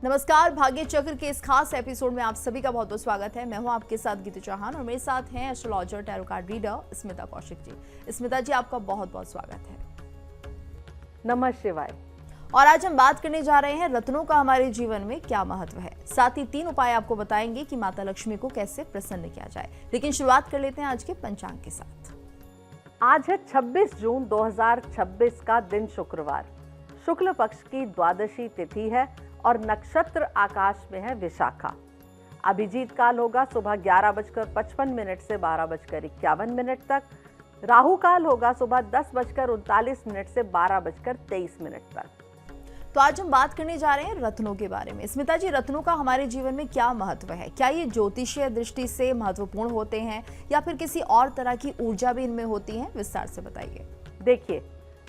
नमस्कार, भाग्य चक्र के इस खास एपिसोड में आप सभी का बहुत बहुत स्वागत है। मैं हूं आपके साथ गीतू चौहान और मेरे साथ हैं astrologer tarot card reader Smita Kaushik ji. Smita ji, आपका बहुत बहुत स्वागत है। नमः शिवाय। और आज हम बात करने जा रहे हैं रत्नों का हमारे जीवन में क्या महत्व है। साथ ही 3 उपाय आपको बताएंगे कि माता लक्ष्मी को कैसे प्रसन्न किया जाए। लेकिन शुरुआत कर लेते हैं आज के पंचांग के साथ। आज है 26 जून 2026 का दिन शुक्रवार। शुक्ल पक्ष की द्वादशी तिथि है और नक्षत्र आकाश में है विशाखा। अभिजीत काल होगा सुबह 11:55 से 12:51 तक। राहु काल होगा सुबह 10:39 से 12:23 तक। तो आज हम बात करने जा रहे हैं रत्नों के बारे में। स्मिता जी, रत्नों का हमारे जीवन में क्या महत्व है? क्या ये ज्योतिषीय दृष्टि से महत्वपूर्ण होते हैं या फिर किसी और तरह की ऊर्जा भी इनमें होती है? विस्तार से बताइए। देखिए,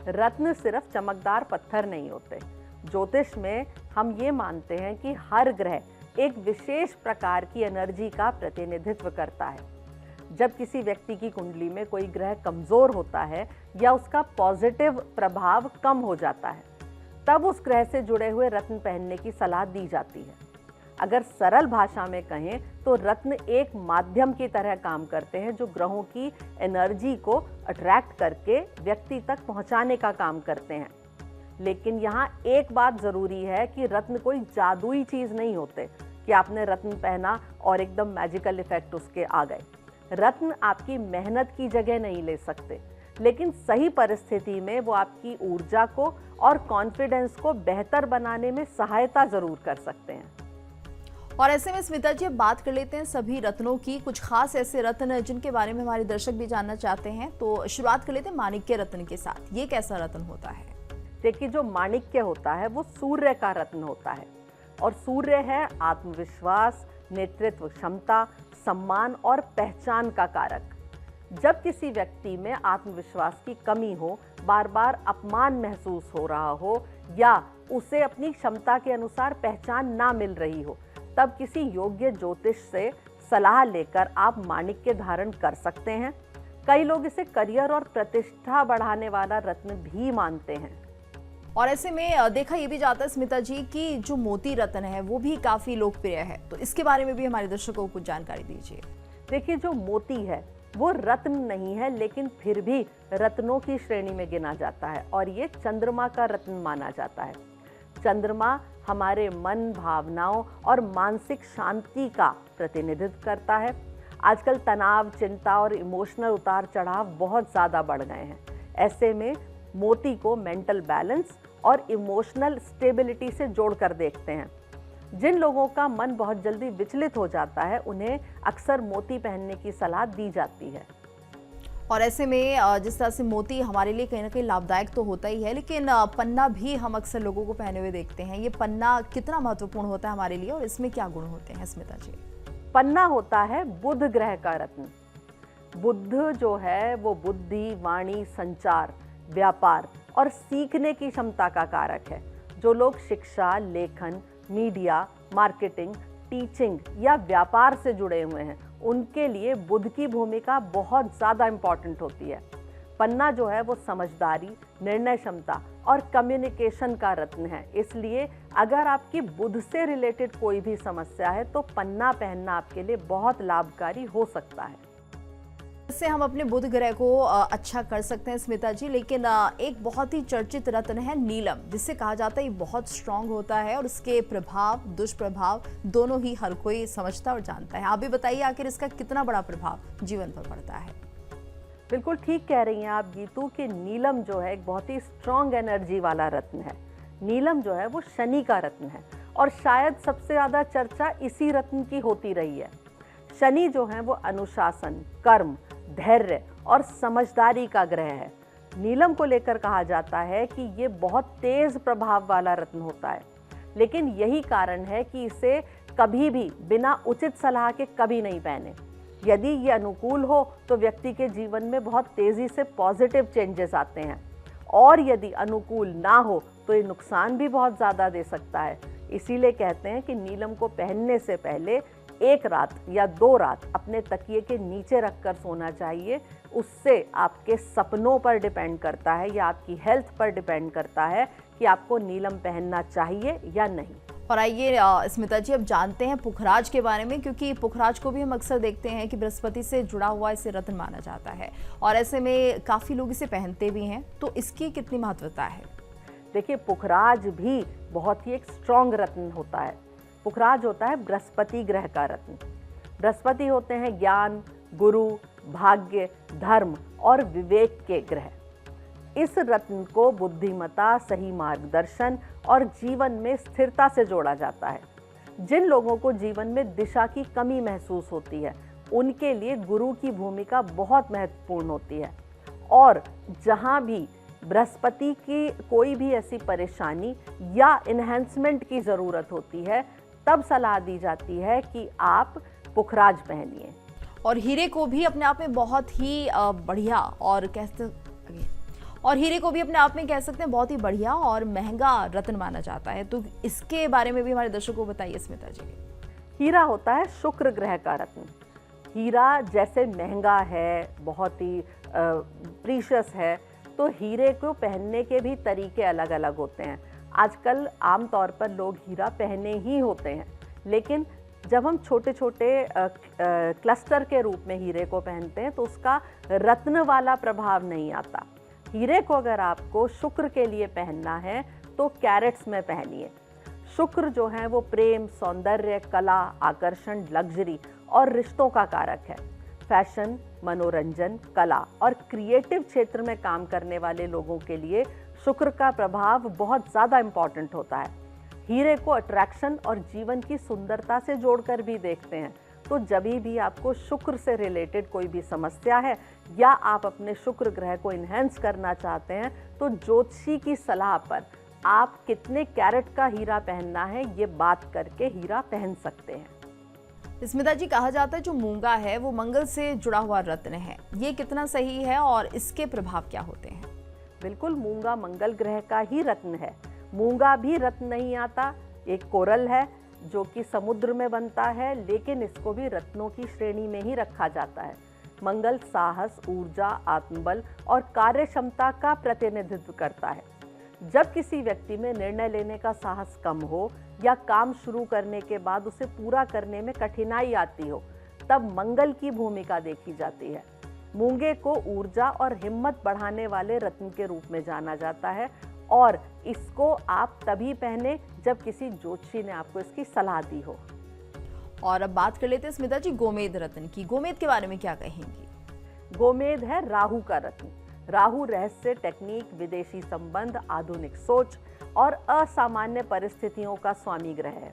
रत्न सिर्फ चमकदार पत्थर नहीं होते। ज्योतिष में हम ये मानते हैं कि हर ग्रह एक विशेष प्रकार की एनर्जी का प्रतिनिधित्व करता है। जब किसी व्यक्ति की कुंडली में कोई ग्रह कमजोर होता है या उसका पॉजिटिव प्रभाव कम हो जाता है, तब उस ग्रह से जुड़े हुए रत्न पहनने की सलाह दी जाती है। अगर सरल भाषा में कहें तो रत्न एक माध्यम की तरह काम करते हैं जो ग्रहों की एनर्जी को अट्रैक्ट करके व्यक्ति तक पहुंचाने का काम करते हैं। लेकिन यहाँ एक बात जरूरी है कि रत्न कोई जादुई चीज नहीं होते कि आपने रत्न पहना और एकदम मैजिकल इफेक्ट उसके आ गए। रत्न आपकी मेहनत की जगह नहीं ले सकते, लेकिन सही परिस्थिति में वो आपकी ऊर्जा को और कॉन्फिडेंस को बेहतर बनाने में सहायता जरूर कर सकते हैं। और ऐसे में स्मिता जी, अब बात कर लेते हैं सभी रत्नों की। कुछ खास ऐसे रत्न जिनके बारे में हमारे दर्शक भी जानना चाहते हैं, तो शुरुआत कर लेते हैं माणिक्य रत्न के साथ। ये कैसा रत्न होता है? देखिए, जो माणिक्य होता है वो सूर्य का रत्न होता है और सूर्य है आत्मविश्वास, नेतृत्व क्षमता, सम्मान और पहचान का कारक। जब किसी व्यक्ति में आत्मविश्वास की कमी हो, बार बार अपमान महसूस हो रहा हो या उसे अपनी क्षमता के अनुसार पहचान ना मिल रही हो, तब किसी योग्य ज्योतिष से सलाह लेकर आप माणिक्य धारण कर सकते हैं। कई लोग इसे करियर और प्रतिष्ठा बढ़ाने वाला रत्न भी मानते हैं। और ऐसे में देखा ये भी जाता है स्मिता जी कि जो मोती रत्न है वो भी काफी लोकप्रिय है, तो इसके बारे में भी हमारे दर्शकों को कुछ जानकारी दीजिए। देखिए, जो मोती है वो रत्न नहीं है, लेकिन फिर भी रत्नों की श्रेणी में गिना जाता है और ये चंद्रमा का रत्न माना जाता है। चंद्रमा हमारे मन, भावनाओं और मानसिक शांति का प्रतिनिधित्व करता है। आजकल तनाव, चिंता और इमोशनल उतार चढ़ाव बहुत ज़्यादा बढ़ गए हैं। ऐसे में मोती को मेंटल बैलेंस और इमोशनल स्टेबिलिटी से जोड़कर देखते हैं। जिन लोगों का मन बहुत जल्दी विचलित हो जाता है, उन्हें अक्सर मोती पहनने की सलाह दी जाती है। और ऐसे में जिस तरह से मोती हमारे लिए कहीं ना कहीं लाभदायक तो होता ही है, लेकिन पन्ना भी हम अक्सर लोगों को पहने हुए देखते हैं। ये पन्ना कितना महत्वपूर्ण होता है हमारे लिए और इसमें क्या गुण होते हैं स्मिता जी? पन्ना होता है बुध ग्रह का रत्न। बुध जो है वो बुद्धि, वाणी, संचार, व्यापार और सीखने की क्षमता का कारक है। जो लोग शिक्षा, लेखन, मीडिया, मार्केटिंग, टीचिंग या व्यापार से जुड़े हुए हैं, उनके लिए बुध की भूमिका बहुत ज़्यादा इम्पॉर्टेंट होती है। पन्ना जो है वो समझदारी, निर्णय क्षमता और कम्युनिकेशन का रत्न है। इसलिए अगर आपकी बुध से रिलेटेड कोई भी समस्या है तो पन्ना पहनना आपके लिए बहुत लाभकारी हो सकता है। इससे हम अपने बुध ग्रह को अच्छा कर सकते हैं स्मिता जी। लेकिन एक बहुत ही चर्चित रत्न है नीलम, जिससे कहा जाता है ये बहुत स्ट्रांग होता है और इसके प्रभाव, दुष्प्रभाव दोनों ही हर कोई समझता और जानता है। आप भी बताइए, आखिर इसका कितना बड़ा प्रभाव जीवन पर पड़ता है? बिल्कुल ठीक कह रही हैं आप गीतू कि नीलम जो है एक बहुत ही स्ट्रांग एनर्जी वाला रत्न है। नीलम जो है वो शनि का रत्न है और शायद सबसे ज़्यादा चर्चा इसी रत्न की होती रही है। शनि जो है वो अनुशासन, कर्म, धैर्य और समझदारी का ग्रह है। नीलम को लेकर कहा जाता है कि ये बहुत तेज प्रभाव वाला रत्न होता है, लेकिन यही कारण है कि इसे कभी भी बिना उचित सलाह के कभी नहीं पहने। यदि ये अनुकूल हो तो व्यक्ति के जीवन में बहुत तेजी से पॉजिटिव चेंजेस आते हैं, और यदि अनुकूल ना हो तो ये नुकसान भी बहुत ज़्यादा दे सकता है। इसीलिए कहते हैं कि नीलम को पहनने से पहले 1 रात या 2 रात अपने तकिए के नीचे रखकर सोना चाहिए। उससे आपके सपनों पर डिपेंड करता है या आपकी हेल्थ पर डिपेंड करता है कि आपको नीलम पहनना चाहिए या नहीं। और आइए स्मिता जी, अब जानते हैं पुखराज के बारे में, क्योंकि पुखराज को भी हम अक्सर देखते हैं कि बृहस्पति से जुड़ा हुआ इसे रत्न माना जाता है और ऐसे में काफी लोग इसे पहनते भी हैं, तो इसकी कितनी महत्वता है? देखिए, पुखराज भी बहुत ही एक स्ट्रॉन्ग रत्न होता है। पुखराज होता है बृहस्पति ग्रह का रत्न। बृहस्पति होते हैं ज्ञान, गुरु, भाग्य, धर्म और विवेक के ग्रह। इस रत्न को बुद्धिमत्ता, सही मार्गदर्शन और जीवन में स्थिरता से जोड़ा जाता है। जिन लोगों को जीवन में दिशा की कमी महसूस होती है, उनके लिए गुरु की भूमिका बहुत महत्वपूर्ण होती है। और जहाँ भी बृहस्पति की कोई भी ऐसी परेशानी या इन्हेंसमेंट की ज़रूरत होती है, तब सलाह दी जाती है कि आप पुखराज पहनिए। और हीरे को भी अपने आप में बहुत ही बढ़िया और हीरे को भी अपने आप में कह सकते हैं बहुत ही बढ़िया और महंगा रत्न माना जाता है, तो इसके बारे में भी हमारे दर्शकों को बताइए स्मिता जी। हीरा होता है शुक्र ग्रह का रत्न। हीरा जैसे महंगा है, बहुत ही प्रीशियस है, तो हीरे को पहनने के भी तरीके अलग अलग होते हैं। आजकल आमतौर पर लोग हीरा पहने ही होते हैं, लेकिन जब हम छोटे छोटे क्लस्टर के रूप में हीरे को पहनते हैं तो उसका रत्न वाला प्रभाव नहीं आता। हीरे को अगर आपको शुक्र के लिए पहनना है तो कैरेट्स में पहनिए। शुक्र जो है वो प्रेम, सौंदर्य, कला, आकर्षण, लग्जरी और रिश्तों का कारक है। फैशन, मनोरंजन, कला और क्रिएटिव क्षेत्र में काम करने वाले लोगों के लिए शुक्र का प्रभाव बहुत ज़्यादा इम्पॉर्टेंट होता है। हीरे को अट्रैक्शन और जीवन की सुंदरता से जोड़कर भी देखते हैं। तो जब भी आपको शुक्र से रिलेटेड कोई भी समस्या है या आप अपने शुक्र ग्रह को इन्हेंस करना चाहते हैं, तो ज्योतिषी की सलाह पर आप कितने कैरेट का हीरा पहनना है ये बात करके हीरा पहन सकते हैं। स्मिता जी, कहा जाता है जो मूंगा है वो मंगल से जुड़ा हुआ रत्न है, ये कितना सही है और इसके प्रभाव क्या होते हैं? बिल्कुल, मूंगा मंगल ग्रह का ही रत्न है। मूंगा भी रत्न नहीं आता, एक कोरल है जो कि समुद्र में बनता है, लेकिन इसको भी रत्नों की श्रेणी में ही रखा जाता है। मंगल साहस, ऊर्जा, आत्मबल और कार्य क्षमता का प्रतिनिधित्व करता है। जब किसी व्यक्ति में निर्णय लेने का साहस कम हो या काम शुरू करने के बाद उसे पूरा करने में कठिनाई आती हो, तब मंगल की भूमिका देखी जाती है। मूंगे को ऊर्जा और हिम्मत बढ़ाने वाले रत्न के रूप में जाना जाता है और इसको आप तभी पहने जब किसी ज्योतिषी ने आपको इसकी सलाह दी हो। और अब बात कर लेते हैं स्मिता जी गोमेद रत्न की। गोमेद के बारे में क्या कहेंगी? गोमेद है राहु का रत्न। राहु रहस्य, टेक्निक, विदेशी संबंध, आधुनिक सोच और असामान्य परिस्थितियों का स्वामी ग्रह है।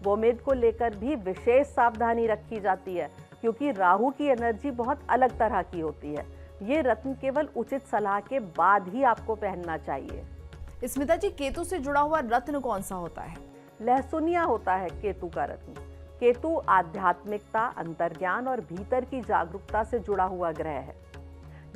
गोमेद को लेकर भी विशेष सावधानी रखी जाती है, क्योंकि राहु की एनर्जी बहुत अलग तरह की होती है। ये रत्न केवल उचित सलाह के बाद ही आपको पहनना चाहिए। स्मिता जी, केतु से जुड़ा हुआ रत्न कौन सा होता है? लहसुनिया होता है केतु का रत्न। केतु आध्यात्मिकता, अंतर्ज्ञान और भीतर की जागरूकता से जुड़ा हुआ ग्रह है।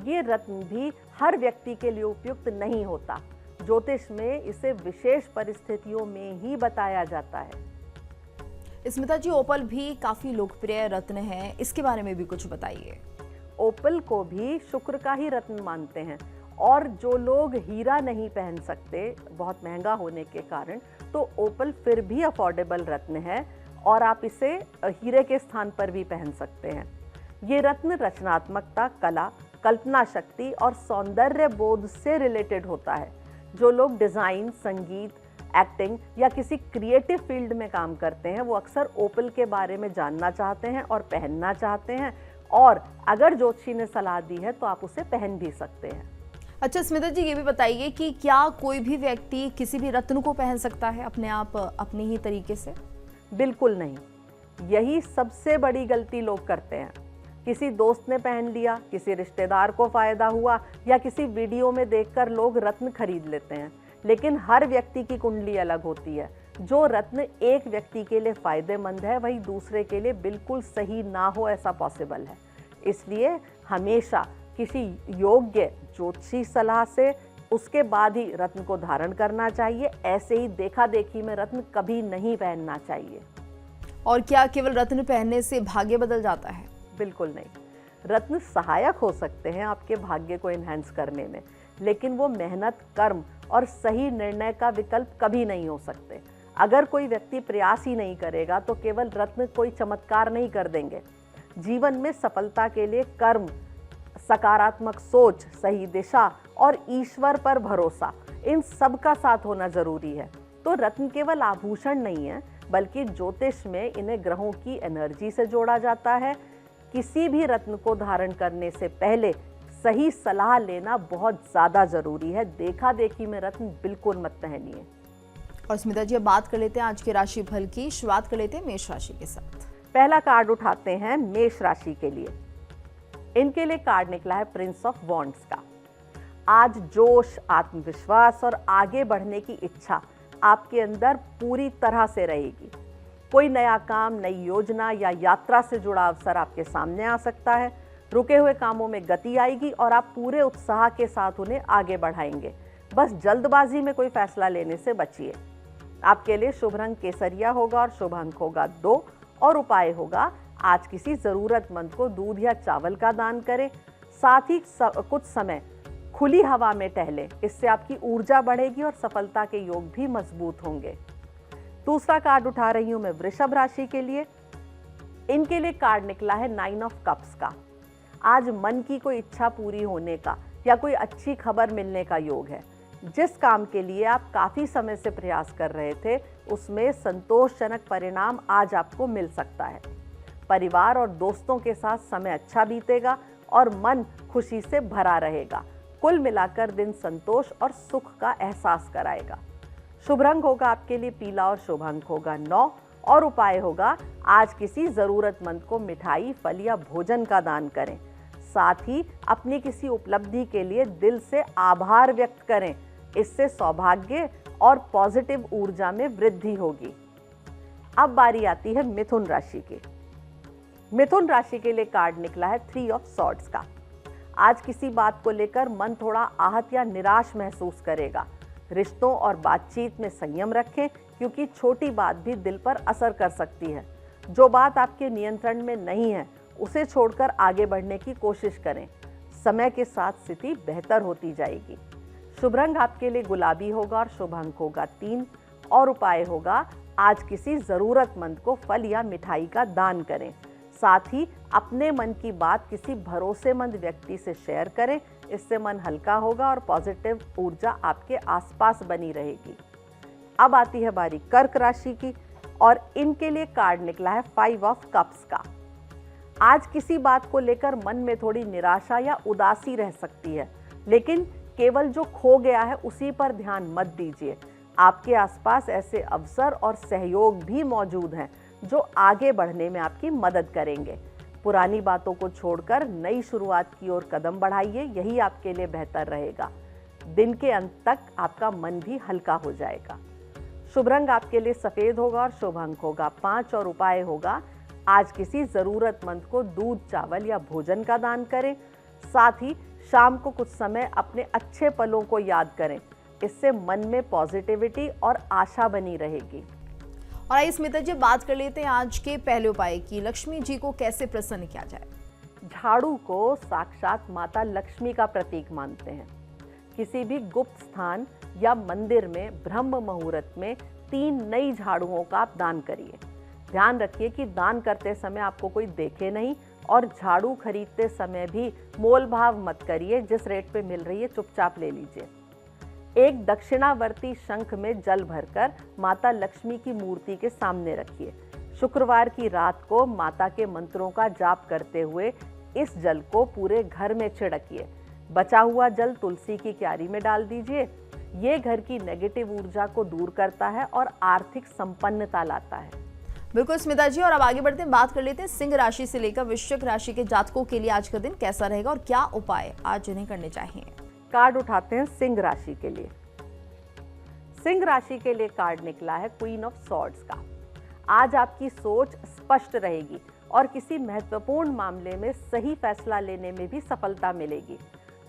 ये रत्न भी हर व्यक्ति के लिए उपयुक्त नहीं होता। ज्योतिष में इसे विशेष परिस्थितियों में ही बताया जाता है। स्मिता जी, ओपल भी काफी लोकप्रिय रत्न है, इसके बारे में भी कुछ बताइए। ओपल को भी शुक्र का ही रत्न मानते हैं, और जो लोग हीरा नहीं पहन सकते बहुत महंगा होने के कारण, तो ओपल फिर भी अफोर्डेबल रत्न है और आप इसे हीरे के स्थान पर भी पहन सकते हैं। ये रत्न रचनात्मकता, कला, कल्पना शक्ति और सौंदर्य बोध से रिलेटेड होता है। जो लोग डिज़ाइन, संगीत, एक्टिंग या किसी क्रिएटिव फील्ड में काम करते हैं, वो अक्सर ओपल के बारे में जानना चाहते हैं और पहनना चाहते हैं, और अगर ज्योतिषी ने सलाह दी है तो आप उसे पहन भी सकते हैं। अच्छा स्मिता जी, ये भी बताइए कि क्या कोई भी व्यक्ति किसी भी रत्न को पहन सकता है अपने आप अपने ही तरीके से? बिल्कुल नहीं। यही सबसे बड़ी गलती लोग करते हैं। किसी दोस्त ने पहन लिया, किसी रिश्तेदार को फायदा हुआ या किसी वीडियो में देखकर लोग रत्न खरीद लेते हैं, लेकिन हर व्यक्ति की कुंडली अलग होती है। जो रत्न एक व्यक्ति के लिए फायदेमंद है, वही दूसरे के लिए बिल्कुल सही ना हो ऐसा पॉसिबल है। इसलिए हमेशा किसी योग्य ज्योतिषी सलाह से उसके बाद ही रत्न को धारण करना चाहिए। ऐसे ही देखा देखी में रत्न कभी नहीं पहनना चाहिए। और क्या केवल रत्न पहनने से भाग्य बदल जाता है? बिल्कुल नहीं। रत्न सहायक हो सकते हैं आपके भाग्य को एनहांस करने में, लेकिन वो मेहनत, कर्म और सही निर्णय का विकल्प कभी नहीं हो सकते। अगर कोई व्यक्ति प्रयास ही नहीं करेगा तो केवल रत्न कोई चमत्कार नहीं कर देंगे। जीवन में सफलता के लिए कर्म, सकारात्मक सोच, सही दिशा और ईश्वर पर भरोसा, इन सब का साथ होना जरूरी है। तो रत्न केवल आभूषण नहीं है, बल्कि ज्योतिष में इन्हें ग्रहों की एनर्जी से जोड़ा जाता है। किसी भी रत्न को धारण करने से पहले सही सलाह लेना बहुत ज्यादा जरूरी है। देखा देखी में रत्न बिल्कुल मत पहनिए। और स्मिता जी, अब बात कर लेते हैं आज के राशि फल की। शुरुआत कर लेते हैं मेष राशि के साथ। पहला कार्ड उठाते हैं मेष राशि के लिए। इनके लिए कार्ड निकला है प्रिंस ऑफ वॉन्ड्स का। आज जोश, आत्मविश्वास और आगे बढ़ने की इच्छा आपके अंदर पूरी तरह से रहेगी। कोई नया काम, नई योजना या यात्रा से जुड़ा अवसर आपके सामने आ सकता है। रुके हुए कामों में गति आएगी और आप पूरे उत्साह के साथ उन्हें आगे बढ़ाएंगे। बस जल्दबाजी में कोई फैसला लेने से बचिए। आपके लिए शुभ रंग केसरिया होगा और शुभ अंक होगा 2 और उपाय होगा आज किसी जरूरतमंद को दूध या चावल का दान करें। साथ ही कुछ समय खुली हवा में टहलें, इससे आपकी ऊर्जा बढ़ेगी और सफलता के योग भी मजबूत होंगे। दूसरा कार्ड उठा रही हूं मैं वृषभ राशि के लिए। इनके लिए कार्ड निकला है 9 ऑफ कप्स का। आज मन की कोई इच्छा पूरी होने का या कोई अच्छी खबर मिलने का योग है। जिस काम के लिए आप काफी समय से प्रयास कर रहे थे, उसमें संतोषजनक परिणाम आज आपको मिल सकता है। परिवार और दोस्तों के साथ समय अच्छा बीतेगा और मन खुशी से भरा रहेगा। कुल मिलाकर दिन संतोष और सुख का एहसास कराएगा। शुभ रंग होगा आपके लिए पीला और शुभ अंक होगा 9 और उपाय होगा आज किसी जरूरतमंद को मिठाई, फल या भोजन का दान करें। साथ ही अपनी किसी उपलब्धि के लिए दिल से आभार व्यक्त करें, इससे सौभाग्य और पॉजिटिव ऊर्जा में वृद्धि होगी। अब बारी आती है मिथुन राशि की। मिथुन राशि के लिए कार्ड निकला है 3 ऑफ सॉर्ड्स का। आज किसी बात को लेकर मन थोड़ा आहत या निराश महसूस करेगा। रिश्तों और बातचीत में संयम रखें, क्योंकि छोटी बात भी दिल पर असर कर सकती है। जो बात आपके नियंत्रण में नहीं है, उसे छोड़कर आगे बढ़ने की कोशिश करें। समय के साथ स्थिति बेहतर होती जाएगी। शुभ रंग आपके लिए गुलाबी होगा और शुभ अंक होगा 3 और उपाय होगा आज किसी जरूरतमंद को फल या मिठाई का दान करें। साथ ही अपने मन की बात किसी भरोसेमंद व्यक्ति से शेयर करें, इससे मन हल्का होगा और पॉजिटिव ऊर्जा आपके आसपास बनी रहेगी। अब आती है बारी कर्क राशि की और इनके लिए कार्ड निकला है 5 ऑफ कप्स का। आज किसी बात को लेकर मन में थोड़ी निराशा या उदासी रह सकती है, लेकिन केवल जो खो गया है उसी पर ध्यान मत दीजिए। आपके आसपास ऐसे अवसर और सहयोग भी मौजूद हैं जो आगे बढ़ने में आपकी मदद करेंगे। पुरानी बातों को छोड़कर नई शुरुआत की ओर कदम बढ़ाइए, यही आपके लिए बेहतर रहेगा। दिन के अंत तक आपका मन भी हल्का हो जाएगा। शुभ रंग आपके लिए सफेद होगा और शुभ अंक होगा 5 और उपाय होगा आज किसी जरूरतमंद को दूध, चावल या भोजन का दान करें। साथ ही शाम को कुछ समय अपने अच्छे पलों को याद करें, इससे मन में पॉजिटिविटी और आशा बनी रहेगी। और आइए स्मिता जी, बात कर लेते हैं आज के पहले उपाय की। लक्ष्मी जी को कैसे प्रसन्न किया जाए? झाड़ू को साक्षात माता लक्ष्मी का प्रतीक मानते हैं। किसी भी गुप्त स्थान या मंदिर में ब्रह्म मुहूर्त में 3 नई झाड़ुओं का आप दान करिए। ध्यान रखिए कि दान करते समय आपको कोई देखे नहीं, और झाड़ू खरीदते समय भी मोल भाव मत करिए। जिस रेट पे मिल रही है चुपचाप ले लीजिए। एक दक्षिणावर्ती शंख में जल भरकर माता लक्ष्मी की मूर्ति के सामने रखिए। शुक्रवार की रात को माता के मंत्रों का जाप करते हुए इस जल को पूरे घर में छिड़किए। बचा हुआ जल तुलसी की क्यारी में डाल दीजिए। ये घर की नेगेटिव ऊर्जा को दूर करता है और आर्थिक संपन्नता लाता है। बिल्कुल स्मिता जी, और अब आगे बढ़ते हैं, बात कर लेते हैं सिंह राशि से लेकर वृश्चिक राशि के जातकों के लिए आज का दिन कैसा रहेगा और क्या उपाय आज उन्हें करने चाहिए। कार्ड उठाते हैं सिंह राशि के लिए। सिंह राशि के लिए कार्ड निकला है क्वीन ऑफ सॉर्ड्स का। आज आपकी सोच स्पष्ट रहेगी और किसी महत्वपूर्ण मामले में सही फैसला लेने में भी सफलता मिलेगी।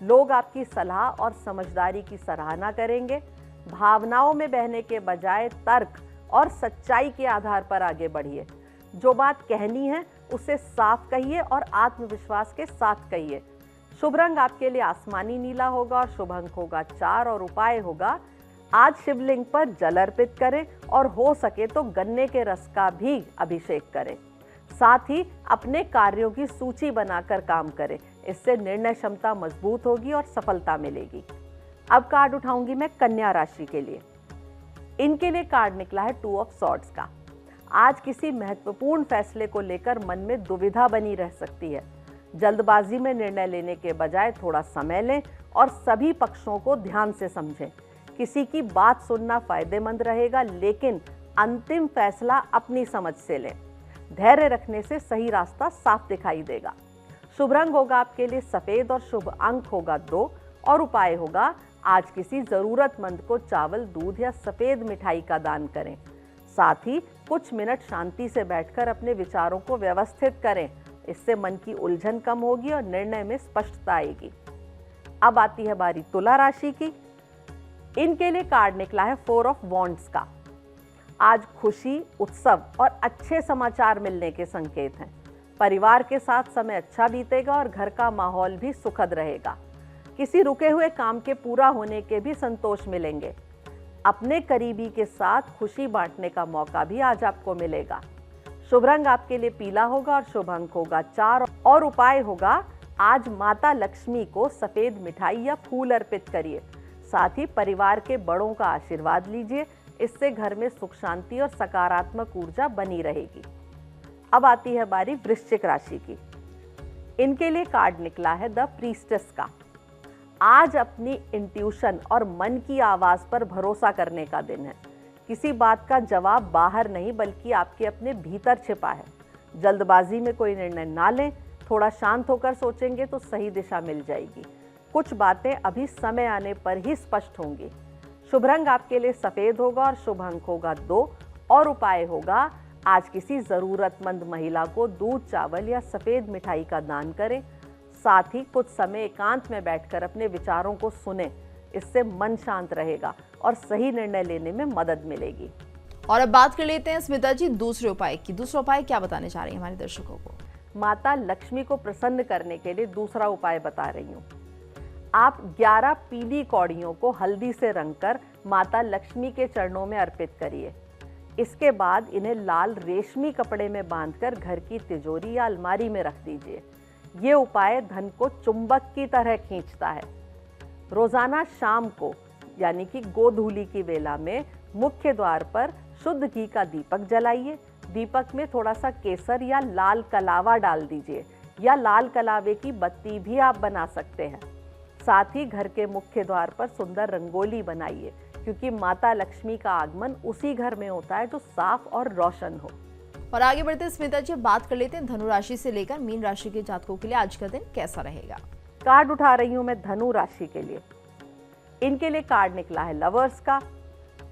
लोग आपकी सलाह और समझदारी की सराहना करेंगे। भावनाओं में बहने के बजाय तर्क और सच्चाई के आधार पर आगे बढ़िए। जो बात कहनी है उसे साफ कहिए और आत्मविश्वास के साथ कहिए। शुभ रंग आपके लिए आसमानी नीला होगा और शुभ अंक होगा 4 और उपाय होगा आज शिवलिंग पर जल अर्पित करें और हो सके तो गन्ने के रस का भी अभिषेक करें। साथ ही अपने कार्यों की सूची बनाकर काम करें, इससे निर्णय क्षमता मजबूत होगी और सफलता मिलेगी। अब कार्ड उठाऊंगी मैं कन्या राशि के लिए। इनके लिए कार्ड निकला है 2 ऑफ सॉर्ड्स का। आज किसी महत्वपूर्ण फैसले को लेकर मन में दुविधा बनी रह सकती है। जल्दबाजी में निर्णय लेने के बजाय थोड़ा समय लें और सभी पक्षों को ध्यान से समझें। किसी की बात सुनना फायदेमंद रहेगा, लेकिन अंतिम फैसला अपनी समझ से लें। धैर्य रखने से सही रास्ता साफ दिखाई देगा। शुभ रंग होगा आपके लिए सफेद और शुभ अंक होगा 2 और उपाय होगा आज किसी जरूरतमंद को चावल, दूध या सफेद मिठाई का दान करें। साथ ही कुछ मिनट शांति से बैठकर अपने विचारों को व्यवस्थित करें, इससे मन की उलझन कम होगी और निर्णय में स्पष्टता आएगी। अब आती है बारी तुला राशि की। इनके लिए कार्ड निकला है 4 ऑफ वॉन्ड्स का। आज खुशी, उत्सव और अच्छे समाचार मिलने के संकेत हैं। परिवार के साथ समय अच्छा बीतेगा और घर का माहौल भी सुखद रहेगा। किसी रुके हुए काम के पूरा होने के भी संतोष मिलेंगे। अपने करीबी के साथ खुशी बांटने का मौका भी आज आपको मिलेगा। शुभ रंग आपके लिए पीला होगा और शुभ अंक होगा 4 और उपाय होगा आज माता लक्ष्मी को सफेद मिठाई या फूल अर्पित करिए। साथ ही परिवार के बड़ों का आशीर्वाद लीजिए, इससे घर में सुख शांति और सकारात्मक ऊर्जा बनी रहेगी। अब आती है बारी वृश्चिक राशि की। इनके लिए कार्ड निकला है द प्रीस्टेस का। आज अपनी इंट्यूशन और मन की आवाज पर भरोसा करने का दिन है। किसी बात का जवाब बाहर नहीं बल्कि आपके अपने भीतर छिपा है। जल्दबाजी में कोई निर्णय ना लें, थोड़ा शांत होकर सोचेंगे तो सही दिशा मिल जाएगी। कुछ बातें अभी समय आने पर ही स्पष्ट होंगी। शुभ रंग आपके लिए सफेद होगा और शुभ अंक होगा 2 और उपाय होगा आज किसी जरूरतमंद महिला को दूध, चावल या सफेद मिठाई का दान करें। साथ ही कुछ समय एकांत में बैठकर अपने विचारों को सुनें, इससे मन शांत रहेगा और सही निर्णय लेने में मदद मिलेगी। और अब बात कर लेते हैं स्मिता जी दूसरे उपाय की। दूसरा उपाय क्या बताने चाह रही हैं हमारे दर्शकों को? माता लक्ष्मी को प्रसन्न करने के लिए दूसरा उपाय बता रही हूँ। आप 11 पीली कौड़ियों को हल्दी से रंगकर माता लक्ष्मी के चरणों में अर्पित करिए। इसके बाद इन्हें लाल रेशमी कपड़े में बांधकर घर की तिजोरी या अलमारी में रख दीजिए। ये उपाय धन को चुंबक की तरह खींचता है। रोजाना शाम को यानी कि गोधूली की वेला में मुख्य द्वार पर शुद्ध घी का दीपक जलाइए। दीपक में थोड़ा सा केसर या लाल कलावा डाल दीजिए, या लाल कलावे की बत्ती भी आप बना सकते हैं। साथ ही घर के मुख्य द्वार पर सुंदर रंगोली बनाइए, क्योंकि माता लक्ष्मी का आगमन उसी घर में होता है जो साफ और रोशन हो। और आगे बढ़ते हैं स्मिता जी, बात कर लेते हैं धनु राशि से लेकर मीन राशि के जातकों के लिए आज का दिन कैसा रहेगा। कार्ड उठा रही हूं मैं धनु राशि के लिए। इनके लिए कार्ड निकला है लवर्स का।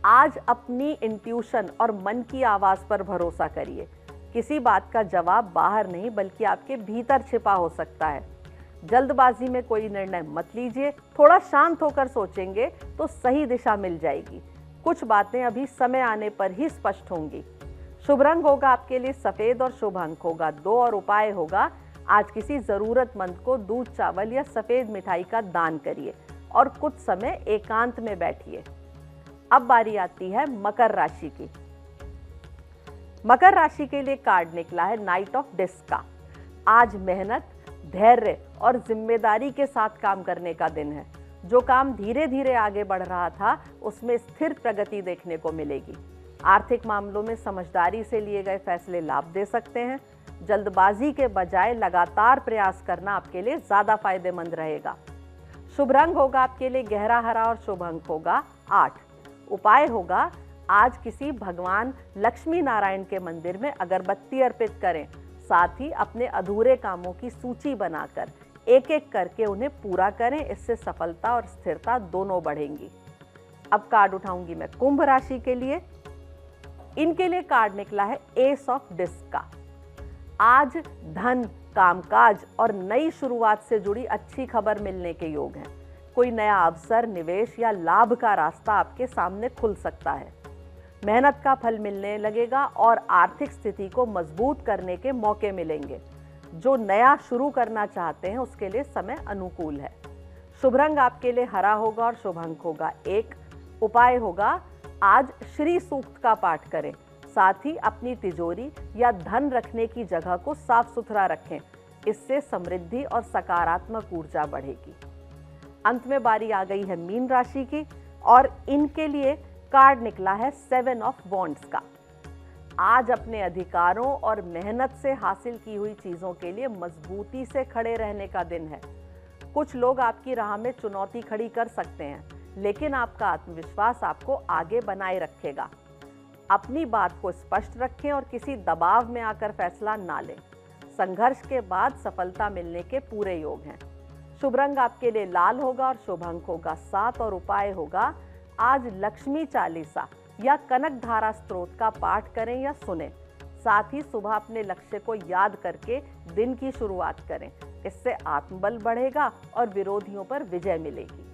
आज अपनी इंट्यूशन और मन की आवाज पर भरोसा करिए। किसी बात का जवाब बाहर नहीं बल्कि आपके भीतर छिपा हो सकता है। जल्दबाजी में कोई निर्णय मत लीजिए, थोड़ा शांत होकर सोचेंगे तो सही दिशा मिल जाएगी। कुछ बातें अभी समय आने पर ही स्पष्ट होंगी। शुभ रंग होगा आपके लिए सफेद और शुभ अंक होगा 2 और उपाय होगा आज किसी जरूरतमंद को दूध, चावल या सफेद मिठाई का दान करिए और कुछ समय एकांत में बैठिए। अब बारी आती है मकर राशि की। मकर राशि के लिए कार्ड निकला है नाइट ऑफ डिस्क का। आज मेहनत, धैर्य और जिम्मेदारी के साथ काम करने का दिन है। जो काम धीरे धीरे आगे बढ़ रहा था उसमें स्थिर प्रगति देखने को मिलेगी। आर्थिक मामलों में समझदारी से लिए गए फैसले लाभ दे सकते हैं। जल्दबाजी के बजाय लगातार प्रयास करना आपके लिए ज्यादा फायदेमंद रहेगा। शुभ रंग होगा आपके लिए गहरा हरा और शुभ अंक होगा 8। उपाय होगा आज किसी भगवान लक्ष्मी नारायण के मंदिर में अगरबत्ती अर्पित करें। साथ ही अपने अधूरे कामों की सूची बनाकर एक एक करके उन्हें पूरा करें, इससे सफलता और स्थिरता दोनों बढ़ेंगी। अब कार्ड उठाऊंगी मैं कुंभ राशि के लिए। इनके लिए कार्ड निकला है एस ऑफ डिस्क का। आज धन, कामकाज और नई शुरुआत से जुड़ी अच्छी खबर मिलने के योग हैं। कोई नया अवसर, निवेश या लाभ का रास्ता आपके सामने खुल सकता है। मेहनत का फल मिलने लगेगा और आर्थिक स्थिति को मजबूत करने के मौके मिलेंगे। जो नया शुरू करना चाहते हैं उसके लिए समय अनुकूल है। शुभ रंग आपके लिए हरा होगा और शुभ अंक होगा 1। उपाय होगा, आज श्री सूक्त का पाठ करें। साथ ही अपनी तिजोरी या धन रखने की जगह को साफ सुथरा रखें। इससे समृद्धि और सकारात्मक ऊर्जा बढ़ेगी। अंत में बारी आ गई है मीन राशि की और इनके लिए कार्ड निकला है 7 ऑफ वॉन्ड्स का। आज अपने अधिकारों और मेहनत से हासिल की हुई चीजों के लिए मजबूती से खड़े रहने का दिन है। कुछ लोग आपकी राह में चुनौती खड़ी कर सकते हैं, लेकिन आपका आत्मविश्वास आपको आगे बनाए रखेगा। अपनी बात को स्पष्ट रखें और किसी दबाव में आकर फैसला ना लें। संघर्ष के बाद सफलता मिलने के पूरे योग हैं। शुभ रंग आपके लिए लाल होगा और शुभ अंक होगा 7 और उपाय होगा, आज लक्ष्मी चालीसा या कनक धारा स्तोत्र का पाठ करें या सुनें। साथ ही सुबह अपने लक्ष्य को याद करके दिन की शुरुआत करें। इससे आत्मबल बढ़ेगा और विरोधियों पर विजय मिलेगी।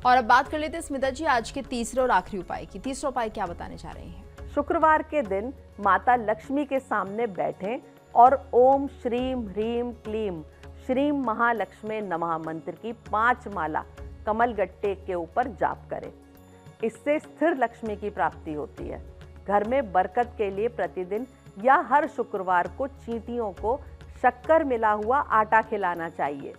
और अब बात कर लेते हैं स्मिता जी आज के तीसरे और आखिरी उपाय की। तीसरा उपाय क्या बताने जा रहे हैं? शुक्रवार के दिन माता लक्ष्मी के सामने बैठें और ओम श्रीम ह्रीम क्लीम श्रीम महालक्ष्मी नमः मंत्र की 5 माला कमल गट्टे के ऊपर जाप करें। इससे स्थिर लक्ष्मी की प्राप्ति होती है। घर में बरकत के लिए प्रतिदिन या हर शुक्रवार को चींटियों को शक्कर मिला हुआ आटा खिलाना चाहिए।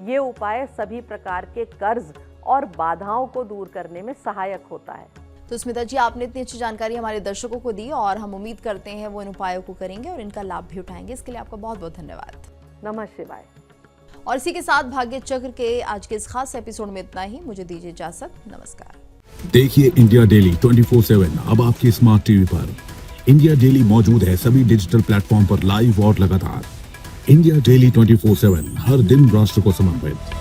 ये उपाय सभी प्रकार के कर्ज और बाधाओं को दूर करने में सहायक होता है। तो स्मिता जी आपने इतनी अच्छी जानकारी हमारे दर्शकों को दी और हम उम्मीद करते हैं वो इन उपायों को करेंगे और इनका लाभ भी उठाएंगे। इसके लिए आपका बहुत बहुत धन्यवाद। नमः शिवाय। और इसी के साथ भाग्य चक्र के आज के इस खास एपिसोड में इतना ही। मुझे दीजिए इजाजत। नमस्कार। देखिए इंडिया डेली 24/7 अब आपकी स्मार्ट टीवी पर। इंडिया डेली मौजूद है सभी डिजिटल प्लेटफॉर्म पर लाइव और लगातार। इंडिया डेली 24/7 हर दिन राष्ट्र को समर्पित।